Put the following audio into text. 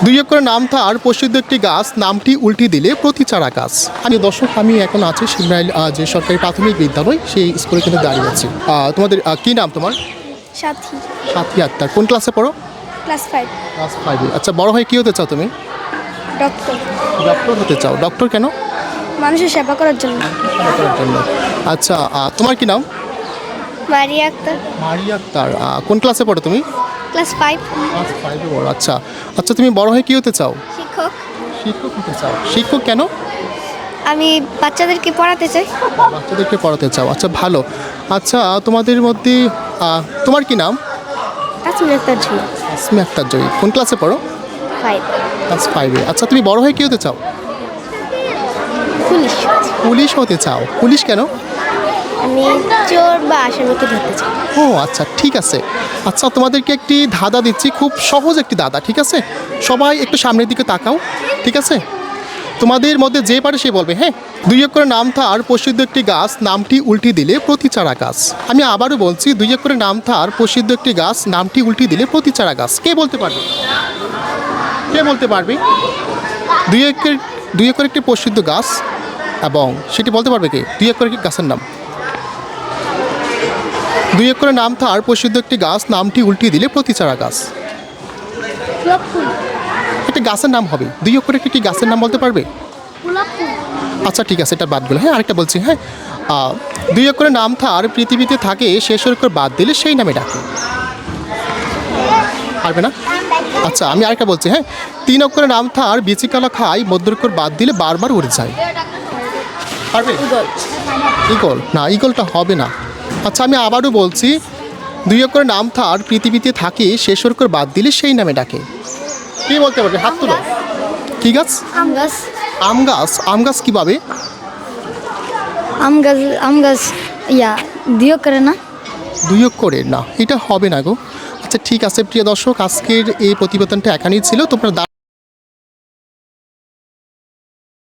দুই অক্ষরের নাম থার প্রসিদ্ধ একটি গাছ, নামটি উল্টি দিলে প্রতিচারা গাছ। দর্শক, আমি এখন আছি সিমরাইল যে সরকারি প্রাথমিক বিদ্যালয়, সেই স্কুলে কিন্তু দাঁড়িয়ে আছি। তোমাদের কি নাম তোমার? সাথী। সাথী আক্তার। কোন ক্লাসে পড়ো? ক্লাস 5। ক্লাস 5-এ। আচ্ছা, বড় হয়ে কী হতে চাও তুমি? ডক্টর। ডক্টর হতে চাও? ডক্টর কেন? মানুষের সেবা করার জন্য। সেবা করার জন্য। আচ্ছা, তোমার কি নাম? মারিয়া আক্তার। মারিয়া আক্তার। কোন ক্লাসে পড়ো তুমি? ক্লাস 5। ক্লাস 5-এ পড়ো। আচ্ছা আচ্ছা, তুমি বড় হয়ে কী হতে চাও? শিক্ষক। শিক্ষক হতে চাও? শিক্ষক কেন? আমি বাচ্চাদেরকে পড়াতে চাই। বাচ্চাদেরকে পড়াতে চাও। আচ্ছা, ভালো। আচ্ছা, তোমাদের মধ্যে তোমার কি নাম? তাসমিন আক্তার ঝুল। আসমি আক্তার জয়ী। কোন ক্লাসে পড়ো? 5। ক্লাস 5-এ। আচ্ছা, তুমি বড় হয়ে কী হতে চাও? পুলিশ। পুলিশ হতে চাও? পুলিশ কেন? আমি চোর বা আসামিকে ধরতে চাই। ও আচ্ছা, ঠিক আছে। আচ্ছা, তোমাদেরকে একটি ধাঁধা দিচ্ছি, খুব সহজ একটি ধাঁধা, ঠিক আছে? সবাই একটু সামনের দিকে তাকাও, ঠিক আছে? তোমাদের মধ্যে যে পারে সে বলবে, হ্যাঁ? দুই অক্ষরের নাম থার প্রসিদ্ধ একটি গাছ, নামটি উল্টি দিলে প্রতিচারা গাছ। আমি আবারও বলছি, দুই অক্ষরের নাম থার প্রসিদ্ধ একটি গাছ, নামটি উল্টি দিলে প্রতিচারা গাছ। কে বলতে পারবে? কে বলতে পারবে? দুই অক্ষর একটি প্রসিদ্ধ গাছ, এবং সেটি বলতে পারবে কে? দুই অক্ষরের গাছের নাম। দুই অক্ষরের নাম থার প্রসিদ্ধ একটি গাছ, নামটি উল্টিয়ে দিলে প্রতিচারা গাছ। একটা গাছের নাম হবে, দুই অক্ষরের একটি গাছের নাম বলতে পারবে? আচ্ছা, ঠিক আছে, এটা বাদ গেলো। হ্যাঁ, আরেকটা বলছি। হ্যাঁ, দুই অক্ষরের নাম থার পৃথিবীতে থাকে, শেষ অক্ষর বাদ দিলে সেই নামে ডাকে। পারবে না? আচ্ছা, আমি আরেকটা বলছি। হ্যাঁ, তিন অক্ষরের নাম থার বিচিকালা খায়, মধ্য অক্ষর বাদ দিলে বারবার উড়ে যায়। পারবে? ইগল না, ইগলটা হবে না। আচ্ছা, আমি আবারও বলছি, দুই অক্ষরের নাম থার পৃথিবীতে থাকে, শেষ অক্ষর বাদ দিলে সেই নামে ডাকে। কে বলতে পারবে? হাত তুলো। কি গাছ? আম গাছ। আম গাছ। আম গাছ কীভাবে? আম গাছ দিও করে না। দুই অক্ষরের না, এটা হবে না গো। আচ্ছা, ঠিক আছে প্রিয় দর্শক, আজকের এই প্রতিবেদনটা এখানেই ছিল। তোমরা